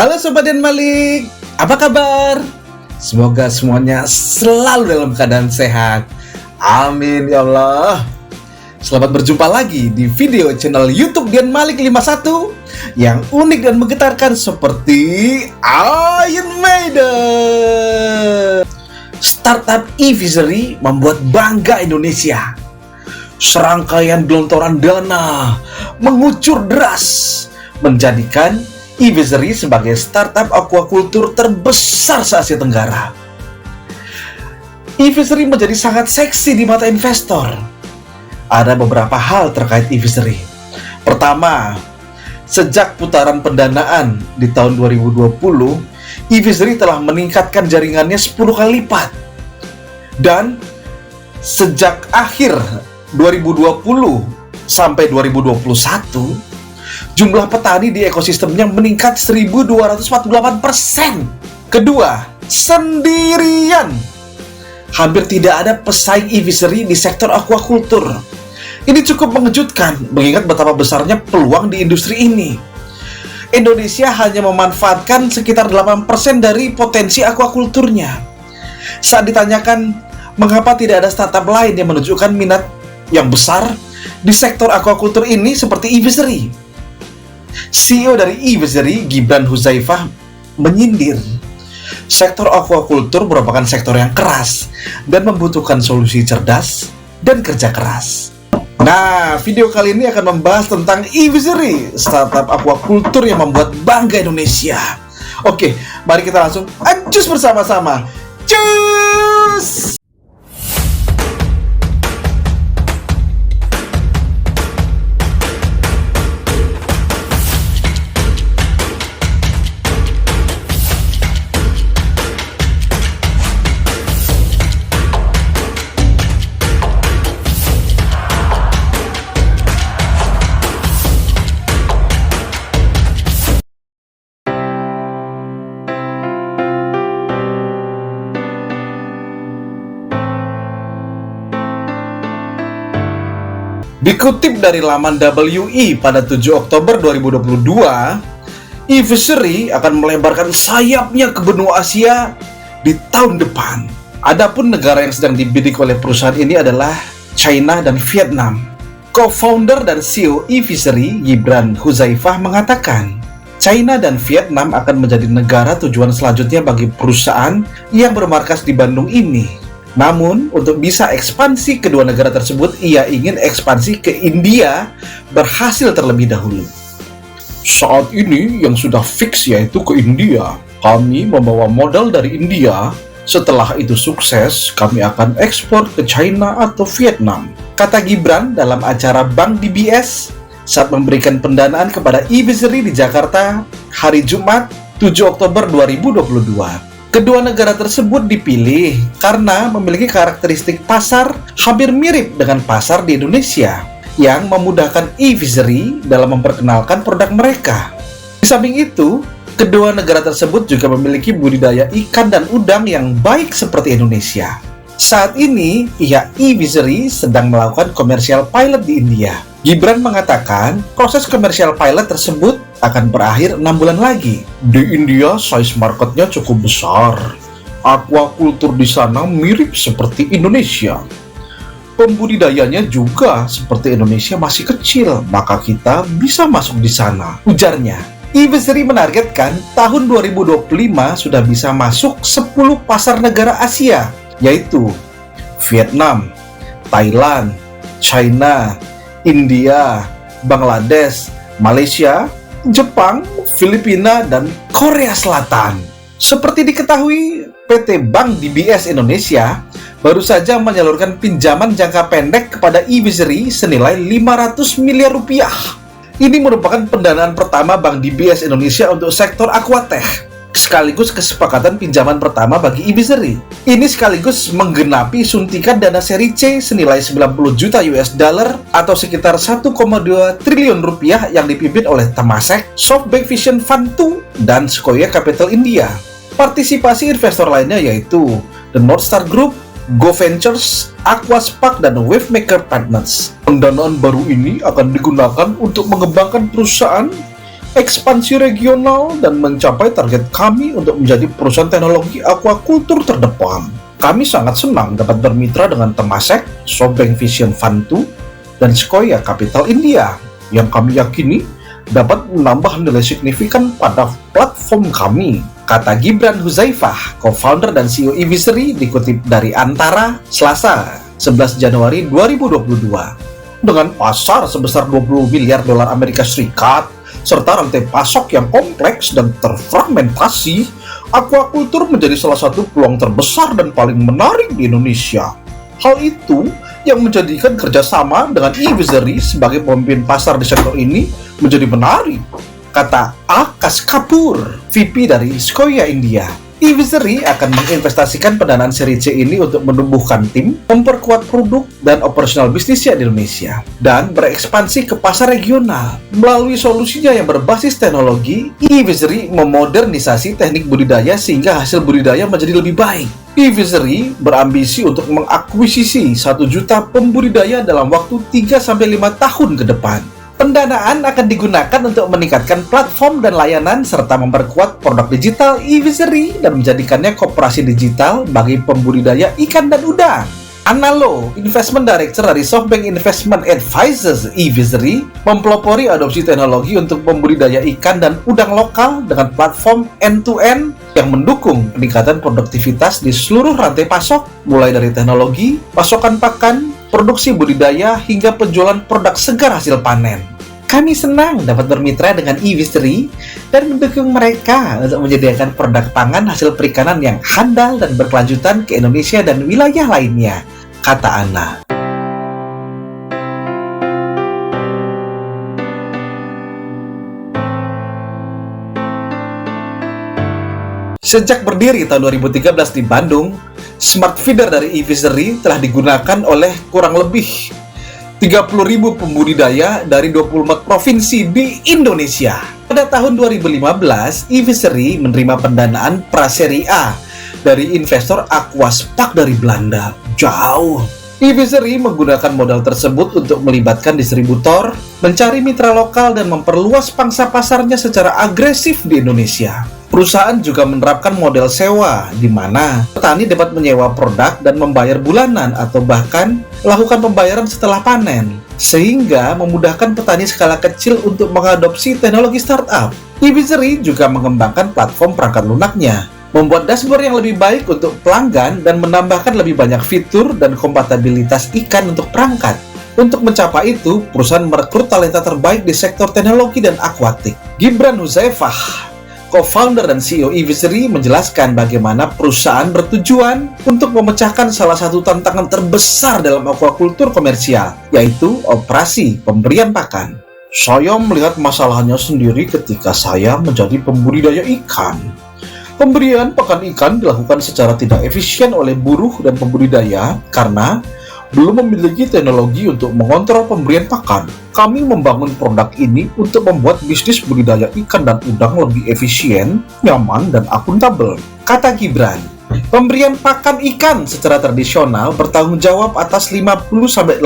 Halo Sobat Den Malik, apa kabar? Semoga semuanya selalu dalam keadaan sehat. Amin ya Allah. Selamat berjumpa lagi di video channel YouTube Den Malik 51 yang unik dan menggetarkan seperti Iron Maiden. Startup e-Visery membuat bangga Indonesia. Serangkaian gelontoran dana mengucur deras menjadikan e-Visery sebagai startup aquaculture terbesar se-Asia Tenggara. e-Visery menjadi sangat seksi di mata investor. Ada beberapa hal terkait e-Visery. Pertama, sejak putaran pendanaan di tahun 2020, e-Visery telah meningkatkan jaringannya 10 kali lipat. Dan sejak akhir 2020 sampai 2021, jumlah petani di ekosistemnya meningkat 1248%. Kedua, sendirian. Hampir tidak ada pesaing e-Visery di sektor aquaculture. Ini cukup mengejutkan mengingat betapa besarnya peluang di industri ini. Indonesia hanya memanfaatkan sekitar 8% dari potensi aquaculture-nya. Saat ditanyakan mengapa tidak ada startup lain yang menunjukkan minat yang besar di sektor aquaculture ini seperti e-Visery, CEO dari e-Visery, Gibran Huzaifah, menyindir sektor aquaculture merupakan sektor yang keras dan membutuhkan solusi cerdas dan kerja keras. Nah, video kali ini akan membahas tentang e-Visery, startup aquaculture yang membuat bangga Indonesia. Oke, mari kita langsung ajus bersama-sama. Cus! Dikutip dari laman WE pada 7 Oktober 2022, e-Visery akan melebarkan sayapnya ke benua Asia di tahun depan. Adapun negara yang sedang dibidik oleh perusahaan ini adalah China dan Vietnam. Co-founder dan CEO e-Visery, Gibran Huzaifah, mengatakan China dan Vietnam akan menjadi negara tujuan selanjutnya bagi perusahaan yang bermarkas di Bandung ini. Namun, untuk bisa ekspansi kedua negara tersebut, ia ingin ekspansi ke India berhasil terlebih dahulu. Saat ini yang sudah fix yaitu ke India. Kami membawa modal dari India. Setelah itu sukses, kami akan ekspor ke China atau Vietnam, kata Gibran dalam acara Bank DBS saat memberikan pendanaan kepada e-Visery di Jakarta hari Jumat 7 Oktober 2022. Kedua negara tersebut dipilih karena memiliki karakteristik pasar hampir mirip dengan pasar di Indonesia yang memudahkan e-Visery dalam memperkenalkan produk mereka. Di samping itu, kedua negara tersebut juga memiliki budidaya ikan dan udang yang baik seperti Indonesia. Saat ini, pihak e-Visery sedang melakukan komersial pilot di India. Gibran mengatakan proses komersial pilot tersebut akan berakhir 6 bulan lagi. Di India, size marketnya cukup besar. Aquaculture di sana mirip seperti Indonesia. Pembudidayanya juga seperti Indonesia masih kecil, maka kita bisa masuk di sana, ujarnya. e-Visery menargetkan tahun 2025 sudah bisa masuk 10 pasar negara Asia, yaitu Vietnam, Thailand, China, India, Bangladesh, Malaysia, Jepang, Filipina, dan Korea Selatan. Seperti diketahui, PT Bank DBS Indonesia baru saja menyalurkan pinjaman jangka pendek kepada e-Visery senilai 500 miliar rupiah. Ini merupakan pendanaan pertama Bank DBS Indonesia untuk sektor aquatech, sekaligus kesepakatan pinjaman pertama bagi e-Visery. Ini sekaligus menggenapi suntikan dana seri C senilai 90 juta US dollar atau sekitar 1,2 triliun rupiah yang dipimpin oleh Temasek, SoftBank Vision Fund 2, dan Sequoia Capital India. Partisipasi investor lainnya yaitu The North Star Group, Go Ventures, Aquaspark, dan Wavemaker Partners. Pendanaan baru ini akan digunakan untuk mengembangkan perusahaan ekspansi regional, dan mencapai target kami untuk menjadi perusahaan teknologi aquaculture terdepan. Kami sangat senang dapat bermitra dengan Temasek, SoftBank Vision Fund 2, dan Sequoia Capital India, yang kami yakini dapat menambah nilai signifikan pada platform kami, kata Gibran Huzaifah, co-founder dan CEO eVisory, dikutip dari Antara, Selasa, 11 Januari 2022. Dengan pasar sebesar 20 miliar dolar Amerika Serikat, serta rantai pasok yang kompleks dan terfragmentasi, aquaculture menjadi salah satu peluang terbesar dan paling menarik di Indonesia. Hal itu yang menjadikan kerjasama dengan eVisory sebagai pemimpin pasar di sektor ini menjadi menarik, kata Akash Kapoor, VP dari Sequoia India. eVisory akan menginvestasikan pendanaan seri C ini untuk menumbuhkan tim, memperkuat produk dan operasional bisnisnya di Indonesia, dan berekspansi ke pasar regional. Melalui solusinya yang berbasis teknologi, eVisory memodernisasi teknik budidaya sehingga hasil budidaya menjadi lebih baik. eVisory berambisi untuk mengakuisisi 1 juta pembudidaya dalam waktu 3-5 tahun ke depan. Pendanaan akan digunakan untuk meningkatkan platform dan layanan serta memperkuat produk digital eVisory dan menjadikannya koperasi digital bagi pembudidaya ikan dan udang. Anna Loh, Investment Director dari SoftBank Investment Advisors eVisory, mempelopori adopsi teknologi untuk pembudidaya ikan dan udang lokal dengan platform end-to-end yang mendukung peningkatan produktivitas di seluruh rantai pasok, mulai dari teknologi, pasokan pakan, produksi budidaya, hingga penjualan produk segar hasil panen. Kami senang dapat bermitra dengan eVisory dan mendukung mereka untuk menyediakan produk pangan hasil perikanan yang handal dan berkelanjutan ke Indonesia dan wilayah lainnya, kata Anna. Sejak berdiri tahun 2013 di Bandung, Smart Feeder dari eVisory telah digunakan oleh kurang lebih 30.000 pembudidaya dari 24 provinsi di Indonesia. Pada tahun 2015, eVisory menerima pendanaan Praseri A dari investor Aquaspark dari Belanda. Jauh. eVisory menggunakan modal tersebut untuk melibatkan distributor, mencari mitra lokal, dan memperluas pangsa pasarnya secara agresif di Indonesia. Perusahaan juga menerapkan model sewa, di mana petani dapat menyewa produk dan membayar bulanan atau bahkan melakukan pembayaran setelah panen, sehingga memudahkan petani skala kecil untuk mengadopsi teknologi startup. eVisory juga mengembangkan platform perangkat lunaknya, membuat dashboard yang lebih baik untuk pelanggan, dan menambahkan lebih banyak fitur dan kompatibilitas ikan untuk perangkat. Untuk mencapai itu, perusahaan merekrut talenta terbaik di sektor teknologi dan akuatik. Gibran Huzaifah, co-founder dan CEO eVisory, menjelaskan bagaimana perusahaan bertujuan untuk memecahkan salah satu tantangan terbesar dalam aquaculture komersial, yaitu operasi pemberian pakan. Saya melihat masalahnya sendiri ketika saya menjadi pembudidaya ikan. Pemberian pakan ikan dilakukan secara tidak efisien oleh buruh dan pembudidaya karena belum memiliki teknologi untuk mengontrol pemberian pakan. Kami membangun produk ini untuk membuat bisnis budidaya ikan dan udang lebih efisien, nyaman, dan akuntabel, kata Gibran. Pemberian pakan ikan secara tradisional bertanggung jawab atas 50-80%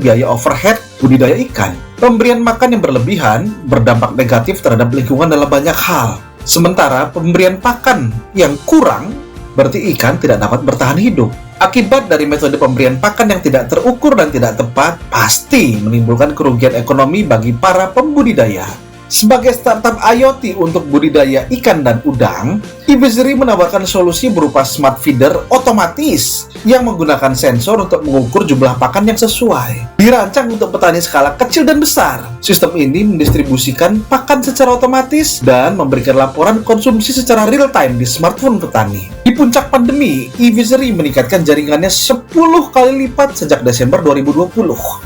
biaya overhead budidaya ikan. Pemberian makan yang berlebihan berdampak negatif terhadap lingkungan dalam banyak hal. Sementara pemberian pakan yang kurang berarti ikan tidak dapat bertahan hidup. Akibat dari metode pemberian pakan yang tidak terukur dan tidak tepat pasti menimbulkan kerugian ekonomi bagi para pembudidaya. Sebagai startup IoT untuk budidaya ikan dan udang, eVisory menawarkan solusi berupa smart feeder otomatis yang menggunakan sensor untuk mengukur jumlah pakan yang sesuai. Dirancang untuk petani skala kecil dan besar, sistem ini mendistribusikan pakan secara otomatis dan memberikan laporan konsumsi secara real-time di smartphone petani. Di puncak pandemi, eVisory meningkatkan jaringannya 10 kali lipat sejak Desember 2020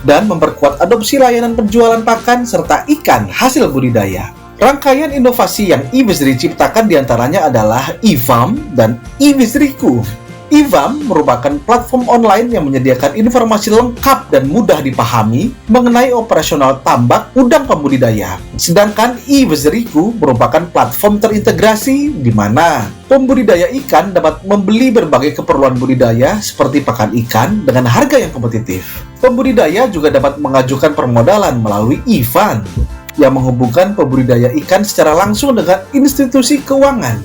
dan memperkuat adopsi layanan penjualan pakan serta ikan hasil budidaya. Rangkaian inovasi yang eVisory ciptakan diantaranya adalah eFarm dan eVisoryku. eFarm merupakan platform online yang menyediakan informasi lengkap dan mudah dipahami mengenai operasional tambak udang pembudidaya. Sedangkan eVisoryku merupakan platform terintegrasi di mana pembudidaya ikan dapat membeli berbagai keperluan budidaya seperti pakan ikan dengan harga yang kompetitif. Pembudidaya juga dapat mengajukan permodalan melalui eFund. yang menghubungkan pembudidaya ikan secara langsung dengan institusi keuangan.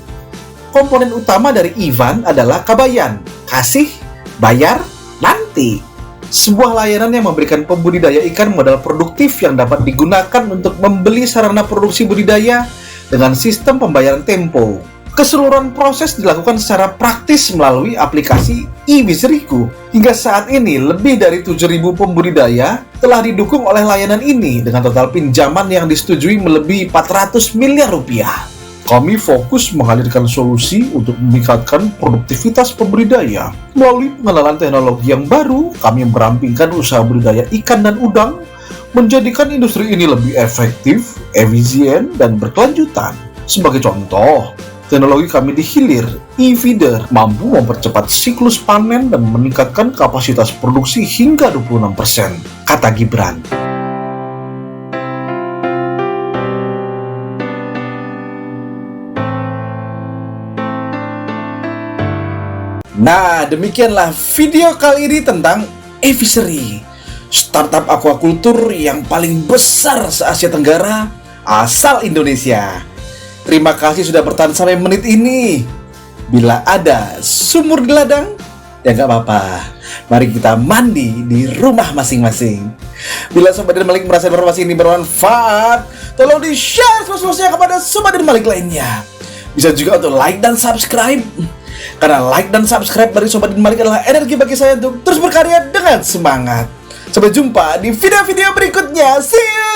Komponen utama dari Ivan adalah Kabayan, kasih, bayar, nanti. Sebuah layanan yang memberikan pembudidaya ikan modal produktif yang dapat digunakan untuk membeli sarana produksi budidaya dengan sistem pembayaran tempo. Keseluruhan proses dilakukan secara praktis melalui aplikasi iFishery-ku. Hingga saat ini, lebih dari 7.000 pembudidaya telah didukung oleh layanan ini dengan total pinjaman yang disetujui melebihi 400 miliar rupiah. Kami fokus menghadirkan solusi untuk meningkatkan produktivitas pembudidaya. Melalui pengenalan teknologi yang baru, kami merampingkan usaha budidaya ikan dan udang, menjadikan industri ini lebih efektif, efisien, dan berkelanjutan. Sebagai contoh, teknologi kami di hilir, e-feeder, mampu mempercepat siklus panen dan meningkatkan kapasitas produksi hingga 26%, kata Gibran. Nah, demikianlah video kali ini tentang iFishery, startup aquaculture yang paling besar se-Asia Tenggara, asal Indonesia. Terima kasih sudah bertahan sampai menit ini. Bila ada sumur di ladang, ya nggak apa-apa. Mari kita mandi di rumah masing-masing. Bila Sobat Den Malik merasa informasi ini bermanfaat, tolong di-share seluas-luasnya kepada Sobat Den Malik lainnya. Bisa juga untuk like dan subscribe. Karena like dan subscribe dari Sobat Den Malik adalah energi bagi saya untuk terus berkarya dengan semangat. Sampai jumpa di video-video berikutnya. See you!